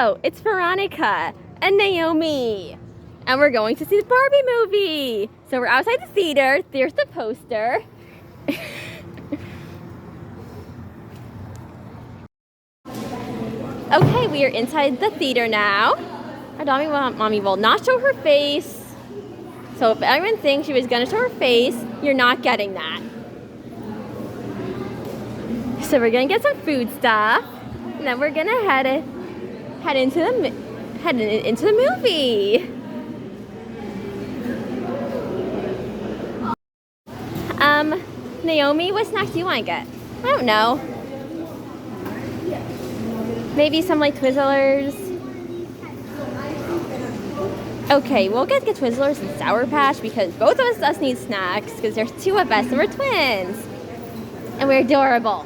Hello, it's Veronica and Naomi, and we're going to see the Barbie movie. So we're outside the theater. There's the poster. Okay, we are inside the theater now. Our mommy will not show her face. So if anyone thinks she was gonna show her face, you're not getting that. So we're gonna get some food stuff, and then we're gonna head into the movie. Naomi, what snacks do you want to get? I don't know. Maybe some like Twizzlers. Okay, we'll get Twizzlers and Sour Patch because both of us need snacks because there's two of us and we're twins. And we're adorable.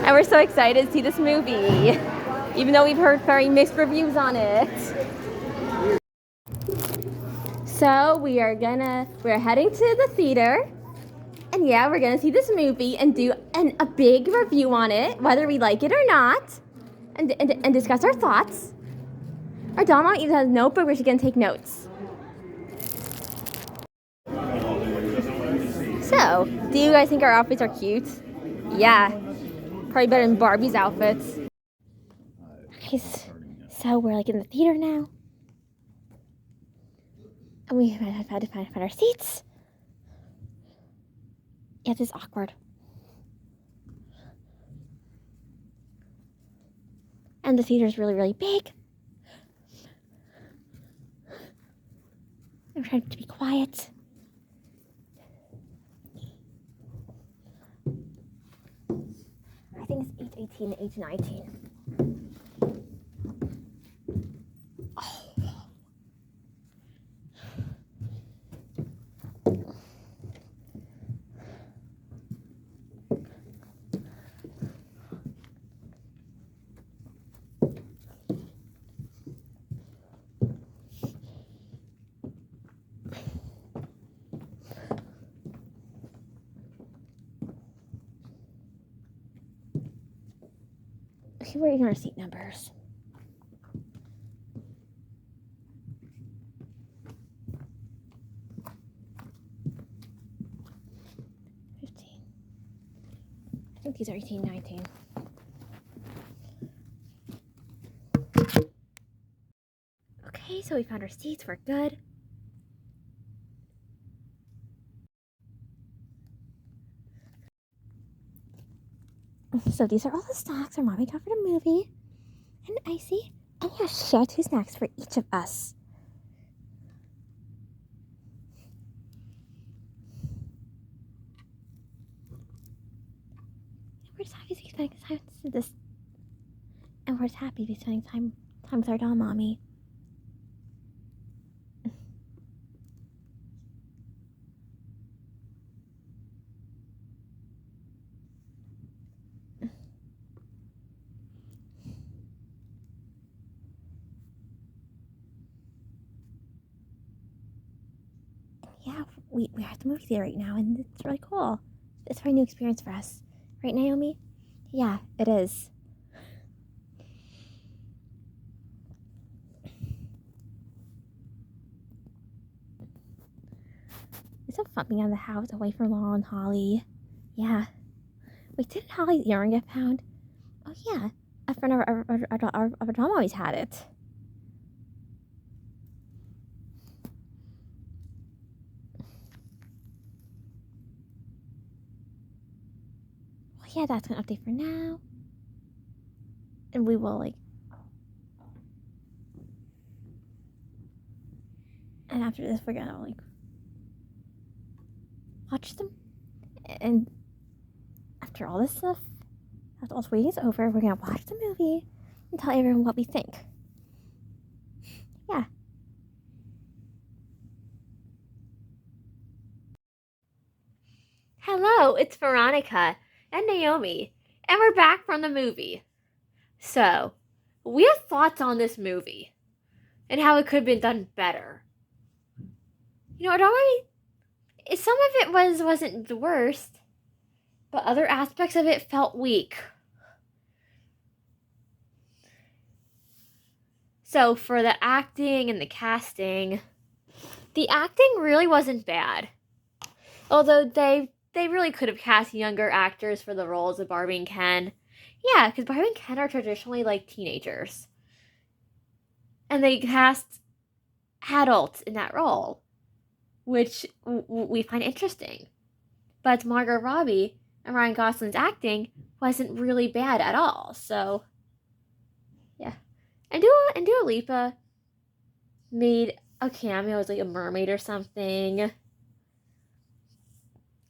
And we're so excited to see this movie, even though we've heard very mixed reviews on it. So we're heading to the theater, and yeah, we're gonna see this movie and do a big review on it, whether we like it or not, and discuss our thoughts. Our doll even has a notebook where she's gonna take notes. So, do you guys think our outfits are cute? Yeah, probably better than Barbie's outfits. Okay, so we're like in the theater now. And we have had to find our seats. Yeah, this is awkward. And the theater is really, really big. I'm trying to be quiet. I think it's age 18 to age 19. Okay, we're in our seat numbers. I think these are 18, 19. Okay, so we found our seats. We're good. So these are all the snacks our mommy got for the movie. And icy. And yeah, she had 2 snacks for each of us. We're just happy to be spending time with this. And we're just happy to be spending time with our doll mommy. Yeah, we're at the movie theater right now, and it's really cool. It's a very new experience for us. Right, Naomi? Yeah, it is. It's so fun being out of the house, away from Laurel and Holly. Yeah. Wait, didn't Holly's earring get found? Oh, yeah. A friend of our mom always had it. Well, yeah, that's an update for now. And we will, and after this, we're gonna, watch them. And after all this stuff, after all this waiting is over, we're gonna watch the movie and tell everyone what we think. Yeah. Hello, it's Veronica and Naomi, and we're back from the movie. So, we have thoughts on this movie and how it could have been done better. You know, some of it wasn't the worst, but other aspects of it felt weak. So for the acting and the acting really wasn't bad. Although they really could have cast younger actors for the roles of Barbie and Ken. Yeah, because Barbie and Ken are traditionally like teenagers. And they cast adults in that role, which we find interesting. But Margot Robbie and Ryan Gosling's acting wasn't really bad at all. So, yeah. And Dua Lipa made a cameo as like a mermaid or something.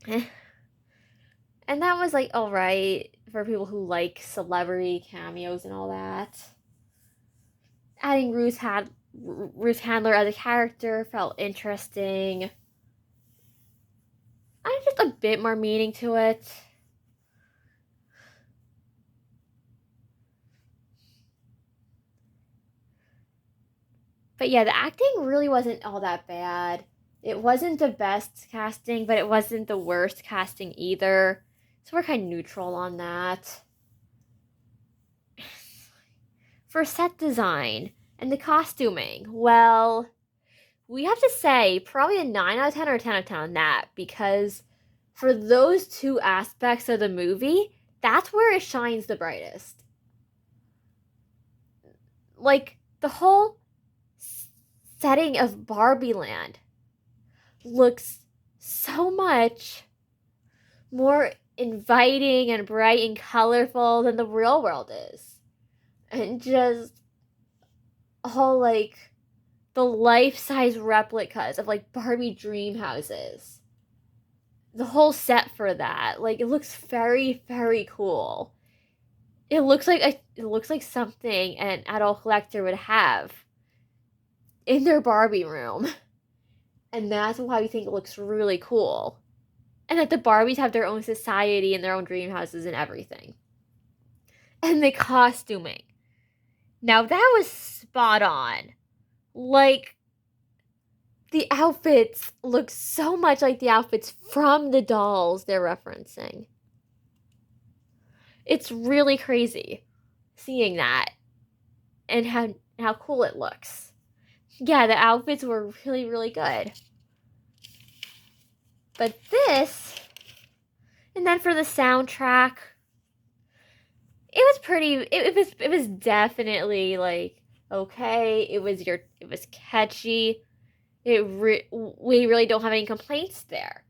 And that was like alright for people who like celebrity cameos and all that. Adding Ruth Handler as a character felt interesting. I just a bit more meaning to it. But yeah, the acting really wasn't all that bad. It wasn't the best casting, but it wasn't the worst casting either. So we're kind of neutral on that. For set design and the costuming, well, we have to say probably a 9 out of 10 or a 10 out of 10 on that, because for those two aspects of the movie, that's where it shines the brightest. Like, the whole setting of Barbie Land looks so much more inviting and bright and colorful than the real world is. And just all like the life-size replicas of like Barbie dream houses. The whole set for that, like, it looks very, very cool. It looks like something an adult collector would have in their Barbie room. And that's why we think it looks really cool. And that the Barbies have their own society and their own dream houses and everything. And the costuming. Now that was spot on. Like, the outfits look so much like the outfits from the dolls they're referencing. It's really crazy seeing that and how cool it looks. Yeah, the outfits were really, really good. But this, and then for the soundtrack, it was definitely like okay. It was catchy. We really don't have any complaints there.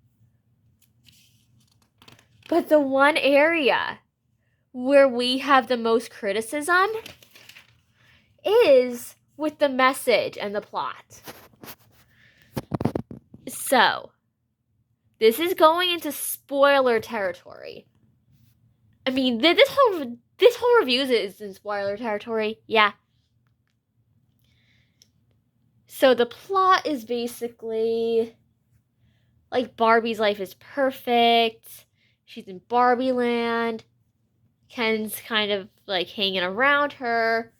But the one area where we have the most criticism is with the message and the plot. So, this is going into spoiler territory. I mean, this whole review is in spoiler territory. Yeah. So the plot is basically like Barbie's life is perfect. She's in Barbie Land. Ken's kind of like hanging around her.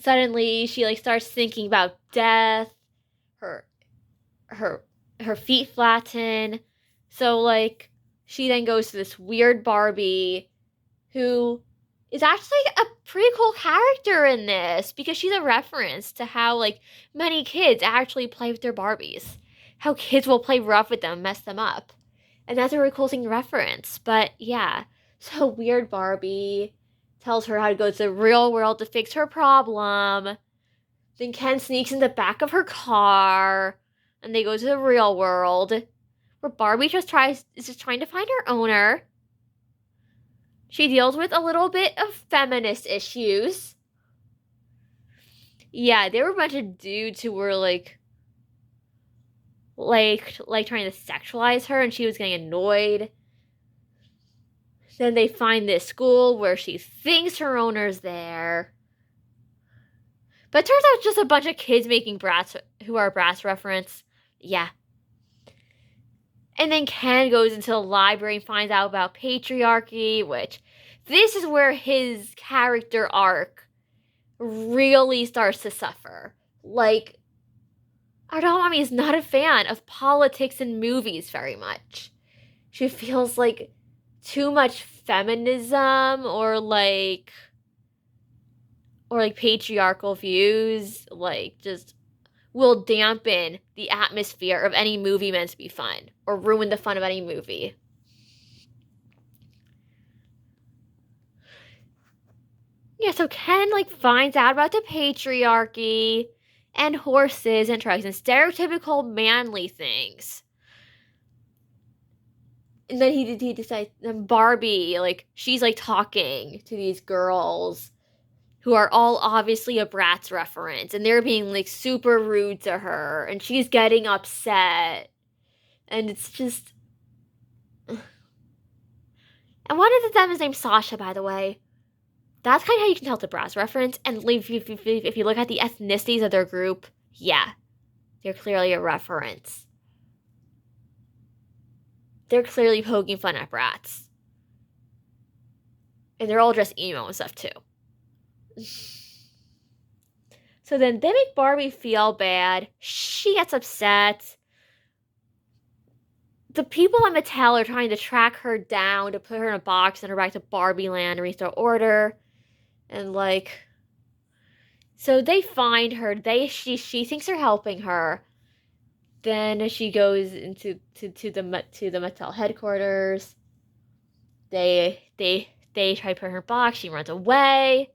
Suddenly she like starts thinking about death. Her feet flatten. So like she then goes to this weird Barbie who is actually a pretty cool character in this, because she's a reference to how like many kids actually play with their Barbies. How kids will play rough with them, mess them up. And that's a really cool thing to reference. But yeah, so weird Barbie tells her how to go to the real world to fix her problem. Then Ken sneaks in the back of her car, and they go to the real world, where Barbie is just trying to find her owner. She deals with a little bit of feminist issues. Yeah, there were a bunch of dudes who were like trying to sexualize her, and she was getting annoyed. Then they find this school where she thinks her owner's there. But it turns out it's just a bunch of kids making Bratz who are Bratz reference. Yeah. And then Ken goes into the library and finds out about patriarchy, which this is where his character arc really starts to suffer. Like, our doll mommy is not a fan of politics and movies very much. She feels like too much feminism or like patriarchal views like just will dampen the atmosphere of any movie meant to be fun or ruin the fun of any movie. Yeah, so Ken like finds out about the patriarchy and horses and trucks and stereotypical manly things. And then he decides, then Barbie, like, she's like talking to these girls who are all obviously a Bratz reference, and they're being like super rude to her, and she's getting upset. And it's just. And one of them is named Sasha, by the way. That's kind of how you can tell it's a Bratz reference. And if you look at the ethnicities of their group, yeah, they're clearly a reference. They're clearly poking fun at Bratz. And they're all dressed emo and stuff, too. So then they make Barbie feel bad. She gets upset. The people at Mattel are trying to track her down to put her in a box and her back to Barbie Land and restore order. And like, so they find her. She thinks they're helping her. Then she goes into to the Mattel headquarters. They try to put her in a box. She runs away.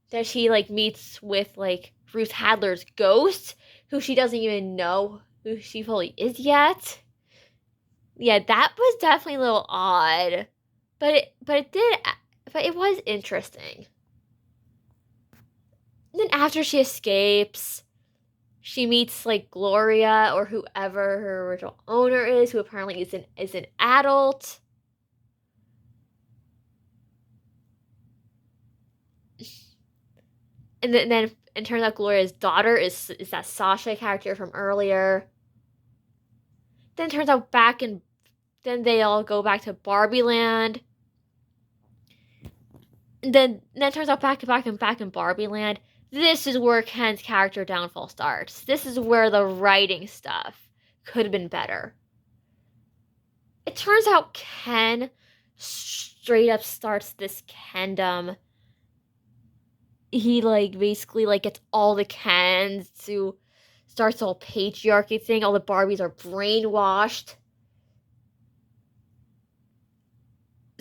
Then she like meets with like Ruth Hadler's ghost, who she doesn't even know who she fully is yet. Yeah, that was definitely a little odd, but it was interesting. And then after she escapes, she meets like Gloria or whoever her original owner is, who apparently is an adult. And then it turns out Gloria's daughter is that Sasha character from earlier. Then it turns out then they all go back to Barbie Land. And then it turns out back in Barbie Land. This is where Ken's character downfall starts. This is where the writing stuff could have been better. It turns out Ken straight up starts this Kendom. He like basically like gets all the Kens to starts the whole patriarchy thing. All the Barbies are brainwashed.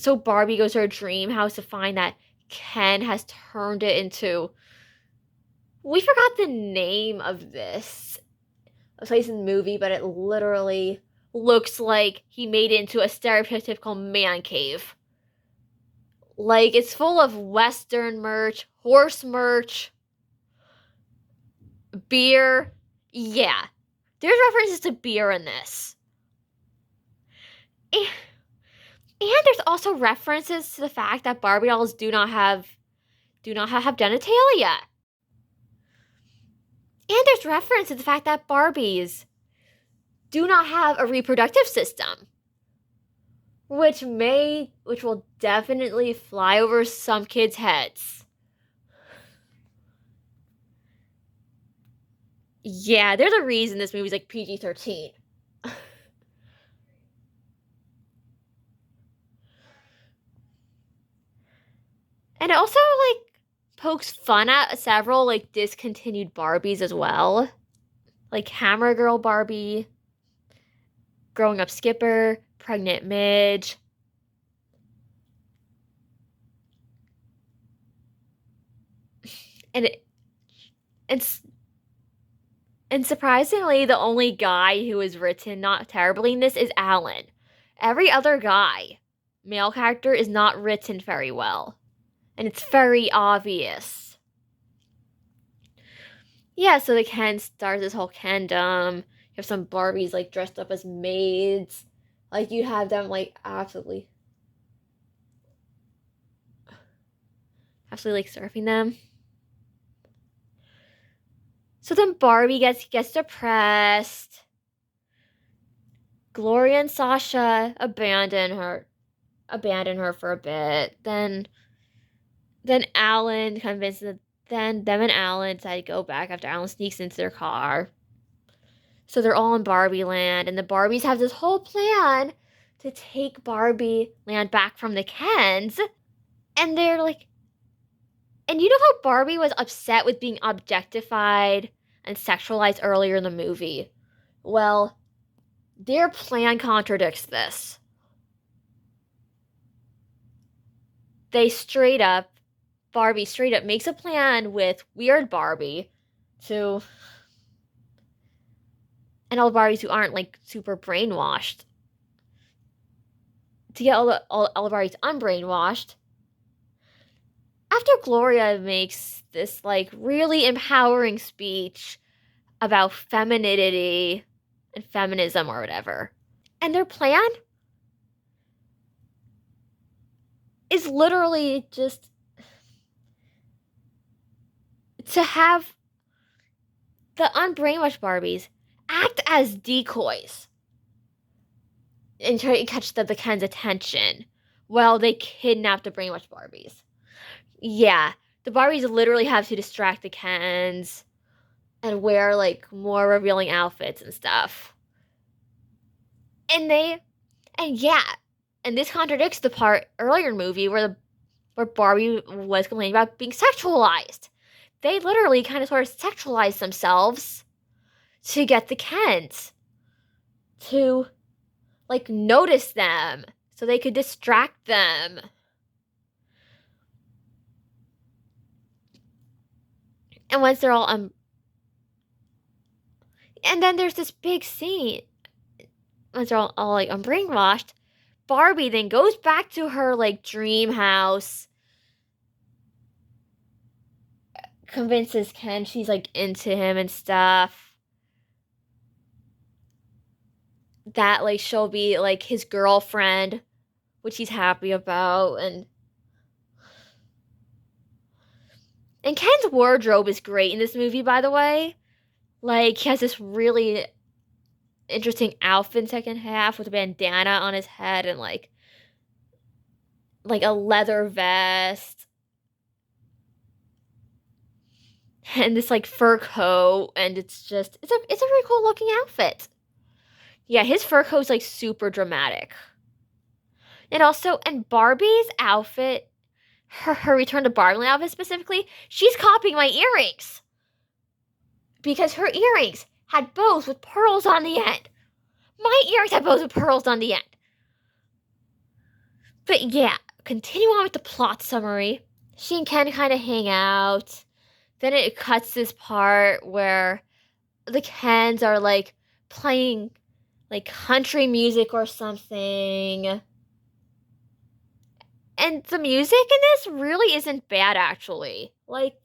So Barbie goes to her dream house to find that Ken has turned it into. We forgot the name of this place in the movie, but it literally looks like he made it into a stereotypical man cave. Like, it's full of Western merch, horse merch, beer. Yeah, there's references to beer in this. And there's also references to the fact that Barbie dolls do not have genitalia. And there's reference to the fact that Barbies do not have a reproductive system. Which will definitely fly over some kids' heads. Yeah, there's a reason this movie's like PG-13. And it also like pokes fun at several like discontinued Barbies as well. Like Hammer Girl Barbie, Growing Up Skipper, Pregnant Midge. And and surprisingly, the only guy who is written not terribly in this is Alan. Every other guy, male character, is not written very well. And it's very obvious. Yeah, so the Ken starts this whole Kendom. You have some Barbies like dressed up as maids. Like you have them like absolutely like surfing them. So then Barbie gets depressed. Gloria and Sasha abandon her for a bit. Then Alan convinces them and Alan decide to go back after Alan sneaks into their car. So they're all in Barbie Land, and the Barbies have this whole plan to take Barbie land back from the Kens. And they're like, and you know how Barbie was upset with being objectified and sexualized earlier in the movie? Well, their plan contradicts this. Barbie straight up makes a plan with Weird Barbie to, and all the Barbies who aren't like super brainwashed, to get all the Barbies unbrainwashed. After Gloria makes this like really empowering speech about femininity and feminism or whatever, and their plan is literally just to have the unbrainwashed Barbies act as decoys and try to catch the Ken's attention while they kidnap the brainwashed Barbies. Yeah, the Barbies literally have to distract the Kens and wear like more revealing outfits and stuff. And this contradicts the part earlier in the movie where Barbie was complaining about being sexualized. They literally kind of sort of sexualized themselves to get the Kens to like notice them so they could distract them. And once they're all and then there's this big scene. Once they're all like unbrainwashed, Barbie then goes back to her like dream house, convinces Ken she's like into him and stuff. That like she'll be like his girlfriend, which he's happy about, and Ken's wardrobe is great in this movie, by the way. Like, he has this really interesting outfit in the second half with a bandana on his head and like a leather vest and this like fur coat, and it's a very cool looking outfit. Yeah, his fur coat's like super dramatic. And Barbie's outfit, her return to Barbie outfit specifically, she's copying my earrings. Because her earrings had bows with pearls on the end. My earrings had bows with pearls on the end. But yeah, continue on with the plot summary. She and Ken kind of hang out. Then it cuts this part where the Kens are like playing like country music or something. And the music in this really isn't bad, actually. Like,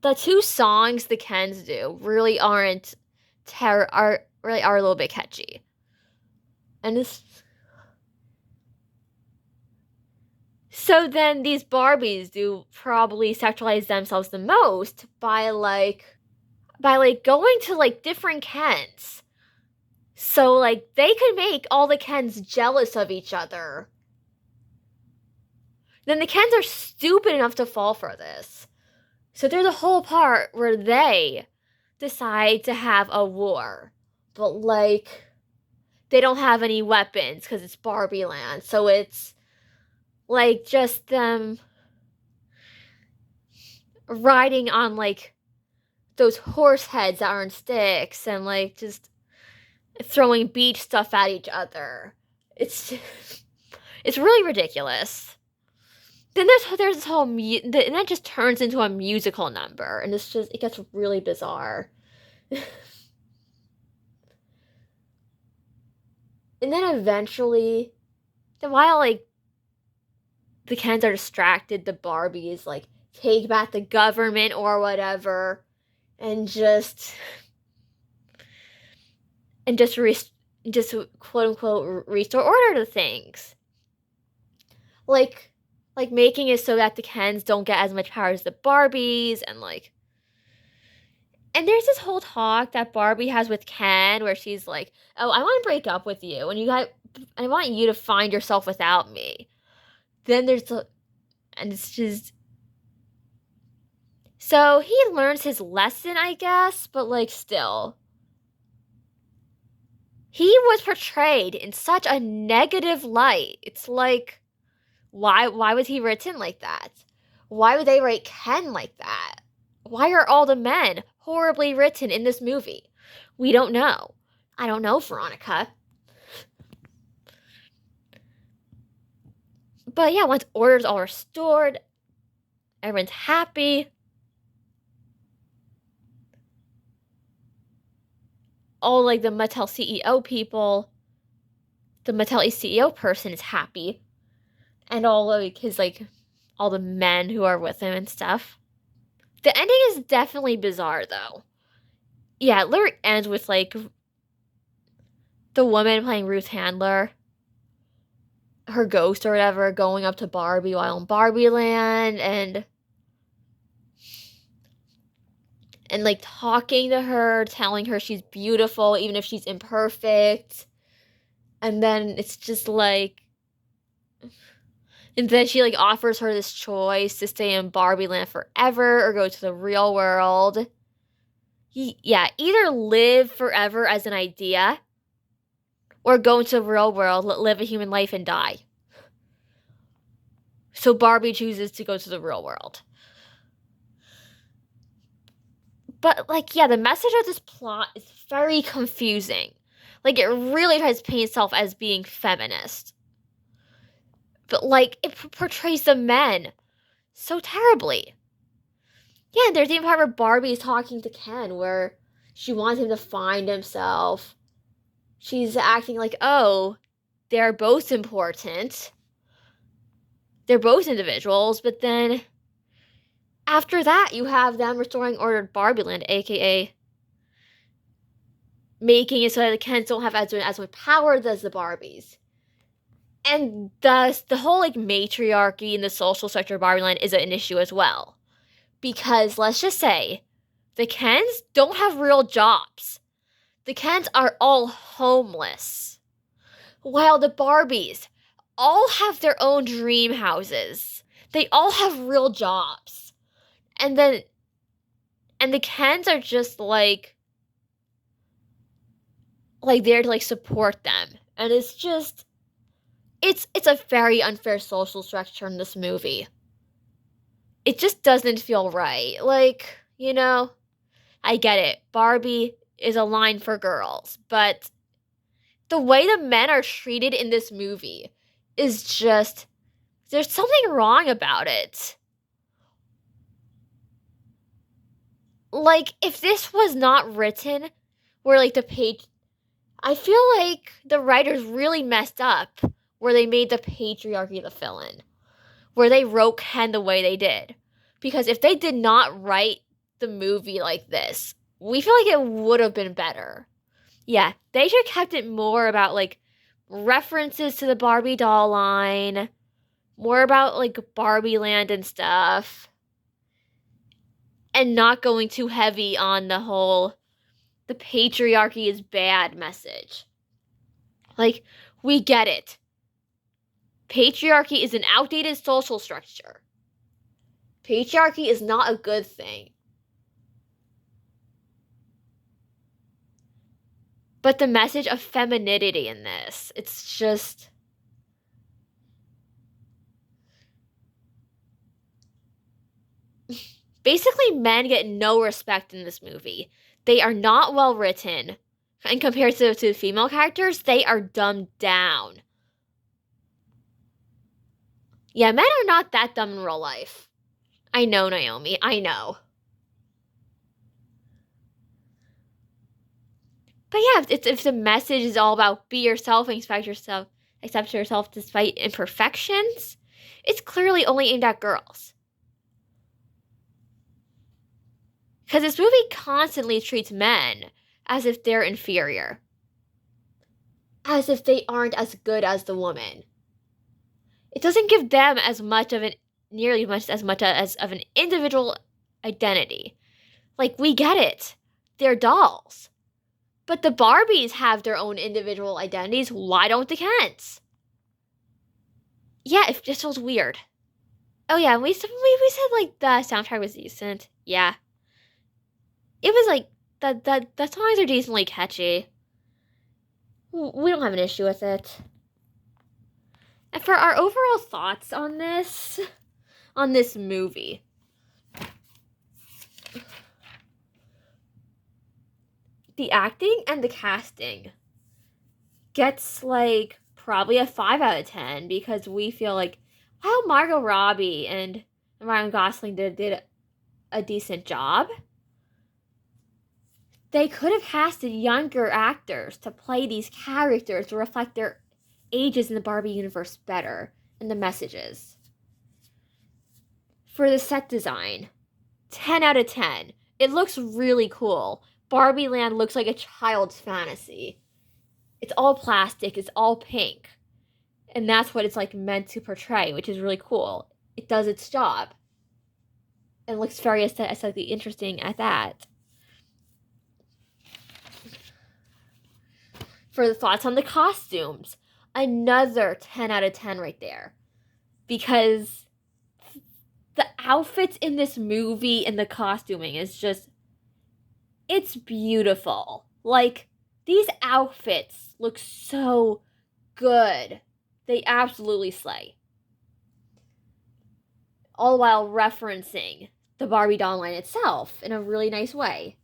the two songs the Kens do really are a little bit catchy. And this. So then these Barbies do probably sexualize themselves the most by going to like different Kens. So like they could make all the Kens jealous of each other. Then the Kens are stupid enough to fall for this. So there's a whole part where they decide to have a war. But like they don't have any weapons because it's Barbie land. So it's like just them riding on like those horse heads that are on sticks and like just throwing beach stuff at each other. It's really ridiculous. Then there's this whole and then it just turns into a musical number, and it gets really bizarre. And then eventually, while like the Kens are distracted, the Barbies like take back the government or whatever, and just quote unquote restore order to things. Like making it so that the Kens don't get as much power as the Barbies, and there's this whole talk that Barbie has with Ken where she's like, "Oh, I want to break up with you, and I want you to find yourself without me." Then and it's just, so he learns his lesson, I guess, but like still. he was portrayed in such a negative light. It's like, why was he written like that? Why would they write Ken like that? Why are all the men horribly written in this movie? We don't know. I don't know, Veronica. But yeah, once order's all restored, everyone's happy. All like the Mattel CEO people, the Mattel CEO person is happy. And all like his like all the men who are with him and stuff. The ending is definitely bizarre though. Yeah, it literally ends with like the woman playing Ruth Handler, her ghost or whatever, going up to Barbie while in Barbie Land and like talking to her, telling her she's beautiful even if she's imperfect. And then it's just like, and then she like offers her this choice to stay in Barbie Land forever or go to the real world. Yeah, either live forever as an idea or go into the real world, live a human life, and die. So Barbie chooses to go to the real world. But, like, yeah, the message of this plot is very confusing. Like, it really tries to paint itself as being feminist. But, like, it portrays the men so terribly. Yeah, and there's even part where Barbie is talking to Ken where she wants him to find himself. She's acting like, oh, they're both important. They're both individuals, but then after that, you have them restoring ordered Barbie Land, aka making it so that the Kens don't have as much power as the Barbies. And thus, the whole like matriarchy in the social sector of Barbie Land is an issue as well. Because let's just say, the Kens don't have real jobs. The Kens are all homeless. While the Barbies all have their own dream houses. They all have real jobs. And the Kens are just like there to like support them. And it's just it's a very unfair social structure in this movie. It just doesn't feel right. Like, you know, I get it. Barbie is a line for girls, but the way the men are treated in this movie is just, there's something wrong about it. Like, if this was not written where like the page, I feel like the writers really messed up where they made the patriarchy the villain, where they wrote Ken the way they did. Because if they did not write the movie like this, we feel like it would have been better. Yeah, they should have kept it more about like references to the Barbie doll line, more about like Barbie Land and stuff, and not going too heavy on the whole the patriarchy is bad message. Like, we get it. Patriarchy is an outdated social structure. Patriarchy is not a good thing. But the message of femininity in this, it's just... Basically, men get no respect in this movie. They are not well written. And compared to the female characters, they are dumbed down. Yeah, men are not that dumb in real life. I know, Naomi. I know. But yeah, if the message is all about be yourself and accept yourself despite imperfections, it's clearly only aimed at girls. Because this movie constantly treats men as if they're inferior. As if they aren't as good as the woman. It doesn't give them nearly as much as of an individual identity. Like, we get it. They're dolls. But the Barbies have their own individual identities. Why don't the Kens? Yeah, it just feels weird. Oh yeah, we said like the soundtrack was decent. Yeah. It was like the songs are decently catchy. We don't have an issue with it. And for our overall thoughts on this movie, the acting and the casting gets like probably a 5 out of 10 because we feel like, wow, Margot Robbie and Ryan Gosling did a decent job. They could have casted younger actors to play these characters to reflect their ages in the Barbie universe better and the messages. For the set design, 10 out of 10. It looks really cool. Barbie Land looks like a child's fantasy. It's all plastic, it's all pink. And that's what it's like meant to portray, which is really cool. It does its job. And looks very aesthetically interesting at that. For the thoughts on the costumes, another 10 out of 10 right there. Because the outfits in this movie and the costuming is just, it's beautiful. Like, these outfits look so good. They absolutely slay. All while referencing the Barbie doll line itself in a really nice way.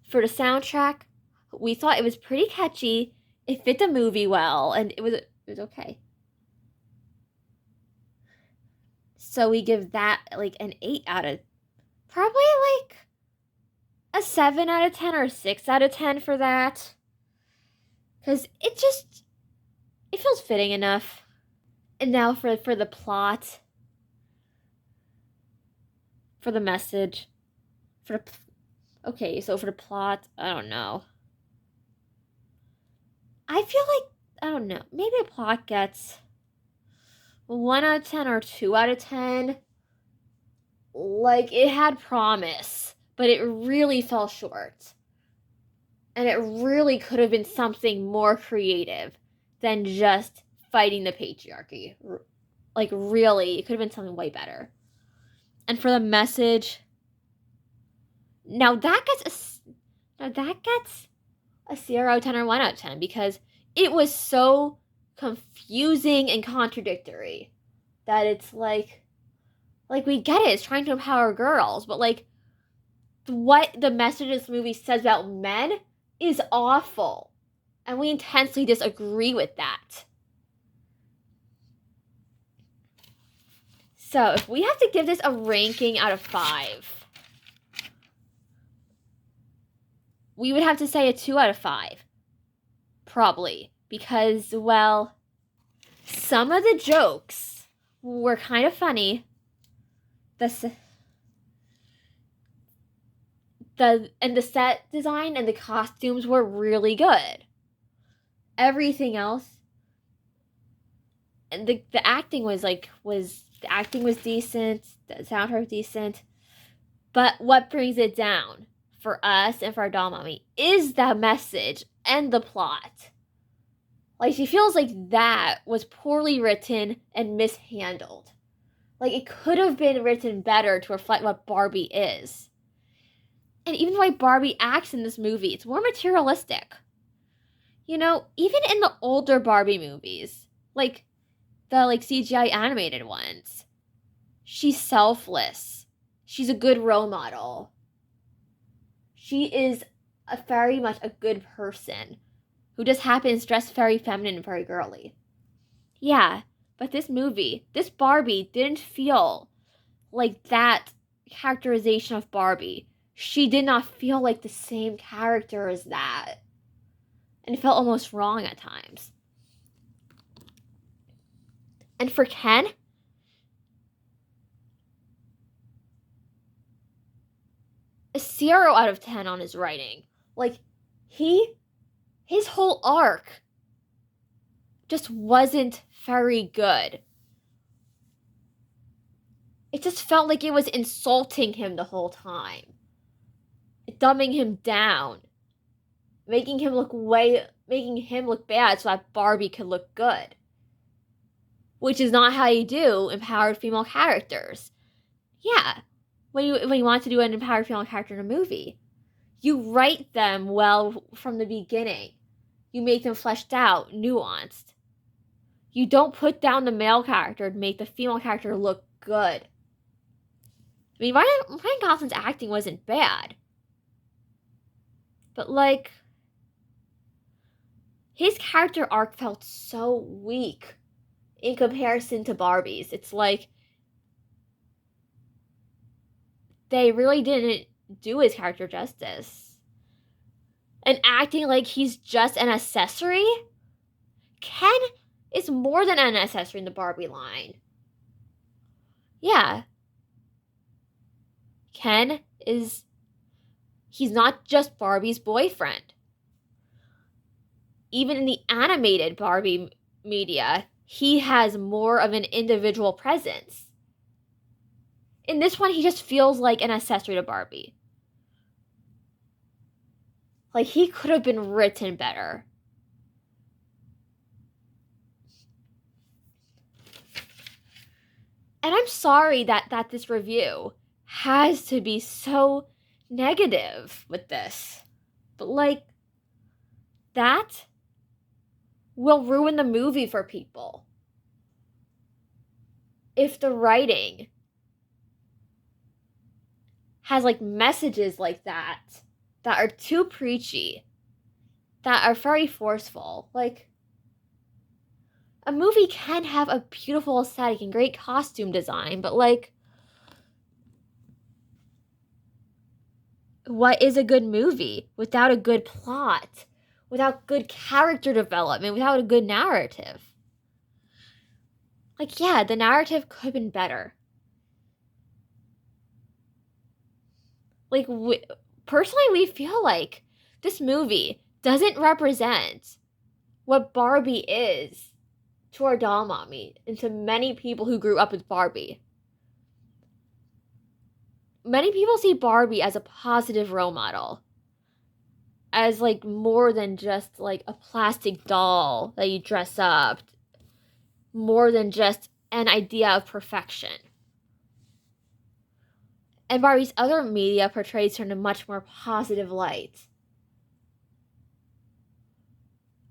For the soundtrack, we thought it was pretty catchy. It fit the movie well, and it was okay. So we give that like an 8 out of, probably like a 7 out of 10 or a 6 out of 10 for that. Because it feels fitting enough. And now for the plot, for the message, for the plot, I don't know. I feel like, I don't know, maybe the plot gets 1 out of 10 or 2 out of 10. Like, it had promise, but it really fell short. And it really could have been something more creative than just fighting the patriarchy. Like, really, it could have been something way better. And for the message, now that gets a 0 out of 10 or 1 out of 10 because it was so confusing and contradictory that it's like we get it, it's trying to empower girls, but like what the message this movie says about men is awful, and we intensely disagree with that. So if we have to give this a ranking out of 5, we would have to say a 2 out of 5. Probably. Because, well, some of the jokes were kind of funny. The set design and the costumes were really good. Everything else, and the acting was decent, the soundtrack was decent. But what brings it down for us and for our doll mommy is the message and the plot. Like, she feels like that was poorly written and mishandled. Like, it could have been written better to reflect what Barbie is. And even the way Barbie acts in this movie, it's more materialistic. You know, even in the older Barbie movies, like the CGI animated ones, she's selfless. She's a good role model. She is very much a good person who just happens dressed very feminine and very girly. Yeah, but this Barbie didn't feel like that characterization of Barbie. She did not feel like the same character as that. And it felt almost wrong at times. And for Ken, a 0 out of 10 on his writing. Like, his whole arc just wasn't very good. It just felt like it was insulting him the whole time. Dumbing him down. Making him look bad so that Barbie could look good. Which is not how you do empowered female characters. Yeah, when you want to do an empowered female character in a movie, You write them well from the beginning. You make them fleshed out, nuanced. You don't put down the male character to make the female character look good. I mean, Ryan Gosling's acting wasn't bad. But, like, his character arc felt so weak in comparison to Barbie's. It's like they really didn't do his character justice. And acting like he's just an accessory? Ken is more than an accessory in the Barbie line. Yeah. Ken is... He's not just Barbie's boyfriend. Even in the animated Barbie media, he has more of an individual presence. In this one, he just feels like an accessory to Barbie. Like, he could have been written better. And I'm sorry that this review has to be so negative with this. But, like, that will ruin the movie for people. If the writing has, like, messages like that are too preachy, that are very forceful. Like, a movie can have a beautiful aesthetic and great costume design, but, like, what is a good movie without a good plot, without good character development, without a good narrative? Like, yeah, the narrative could have been better. Like, personally, we feel like this movie doesn't represent what Barbie is to our doll mommy and to many people who grew up with Barbie. Many people see Barbie as a positive role model. As, like, more than just, like, a plastic doll that you dress up. More than just an idea of perfection. And Barbie's other media portrays her in a much more positive light.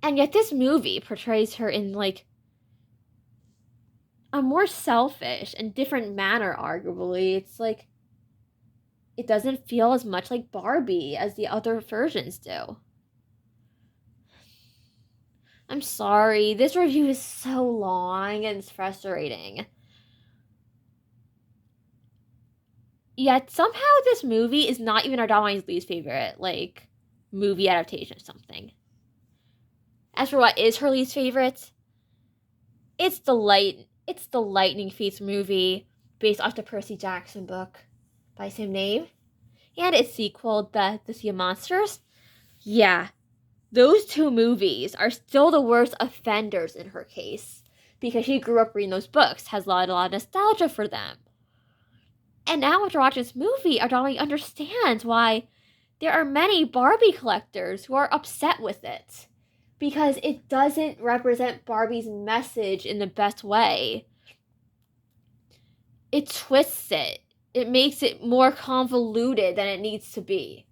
And yet this movie portrays her in, like, a more selfish and different manner, arguably. It's like, it doesn't feel as much like Barbie as the other versions do. I'm sorry, this review is so long and it's frustrating. Yet somehow this movie is not even our doll mommy's least favorite, like, movie adaptation or something. As for what is her least favorite, it's the Lightning Thief movie based off the Percy Jackson book by the same name, and its sequel, The Sea of Monsters. Yeah, those two movies are still the worst offenders in her case, because she grew up reading those books, has a lot of nostalgia for them. And now after watching this movie, our doll mommy understands why there are many Barbie collectors who are upset with it. Because it doesn't represent Barbie's message in the best way. It twists it. It makes it more convoluted than it needs to be.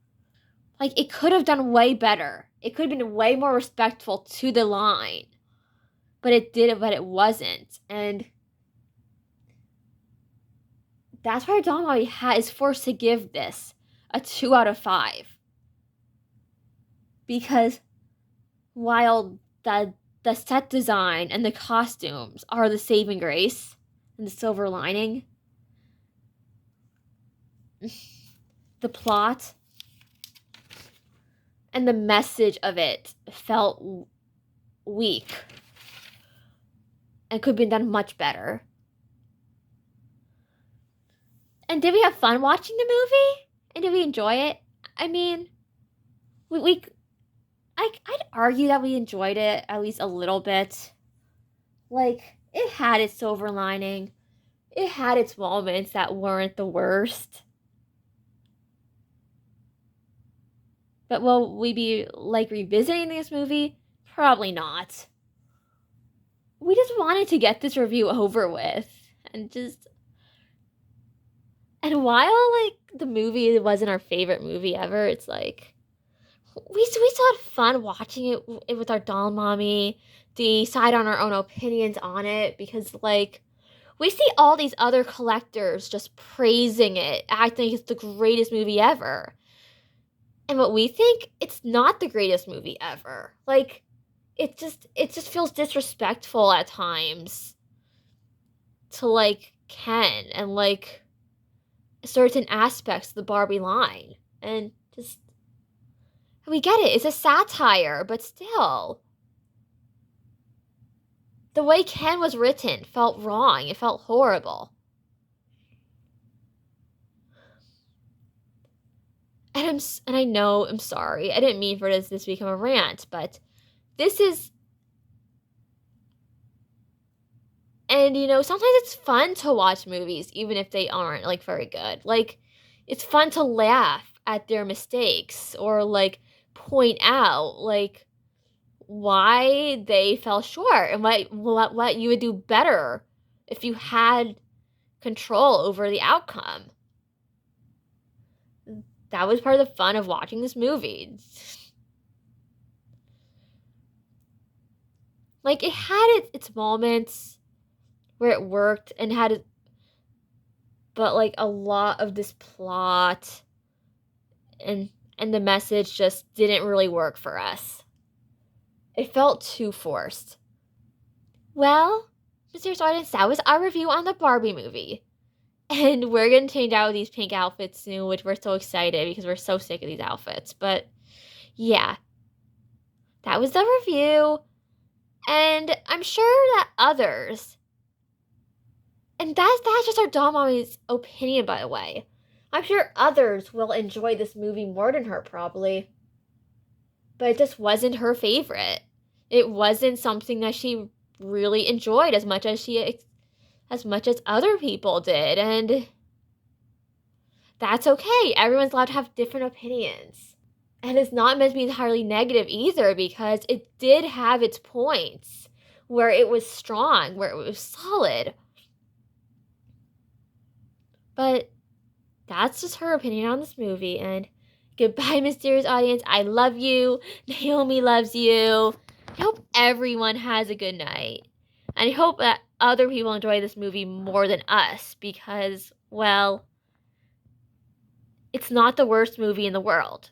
Like, it could have done way better. It could have been way more respectful to the line. But it did, but it wasn't. And that's why doll mommy is forced to give this a 2 out of 5. Because while the set design and the costumes are the saving grace and the silver lining, the plot and the message of it felt weak and could have been done much better. And did we have fun watching the movie? And did we enjoy it? I mean, I'd argue that we enjoyed it at least a little bit. Like, it had its silver lining. It had its moments that weren't the worst. But will we be, like, revisiting this movie? Probably not. We just wanted to get this review over with. And while, like, the movie wasn't our favorite movie ever, it's like, we still had fun watching it with our doll mommy, decide on our own opinions on it, because, like, we see all these other collectors just praising it. I think it's the greatest movie ever. And what we think, it's not the greatest movie ever. Like, it just feels disrespectful at times to, like, Ken and, like, certain aspects of the Barbie line. And just, we get it, it's a satire, but still. The way Ken was written felt wrong. It felt horrible. And I know, I'm sorry. I didn't mean for this to become a rant, but this is, and sometimes it's fun to watch movies even if they aren't, like, very good. Like, it's fun to laugh at their mistakes, or, like, point out, like, why they fell short, and what you would do better if you had control over the outcome. That was part of the fun of watching this movie. Like, it had its moments where it worked and had it, but, like, a lot of this plot and the message just didn't really work for us. It felt too forced. Well, Mr. Audience, that was our review on the Barbie movie. And we're going to change out these pink outfits soon, which we're so excited because we're so sick of these outfits. But yeah, that was the review. And I'm sure that others, and that's just our doll mommy's opinion, by the way. I'm sure others will enjoy this movie more than her, probably. But it just wasn't her favorite. It wasn't something that she really enjoyed as much as other people did, and that's okay. Everyone's allowed to have different opinions. And it's not meant to be entirely negative either, because it did have its points where it was strong, where it was solid. But that's just her opinion on this movie, and goodbye, mysterious audience. I love you. Naomi loves you. I hope everyone has a good night. And I hope that other people enjoy this movie more than us, because, well, it's not the worst movie in the world.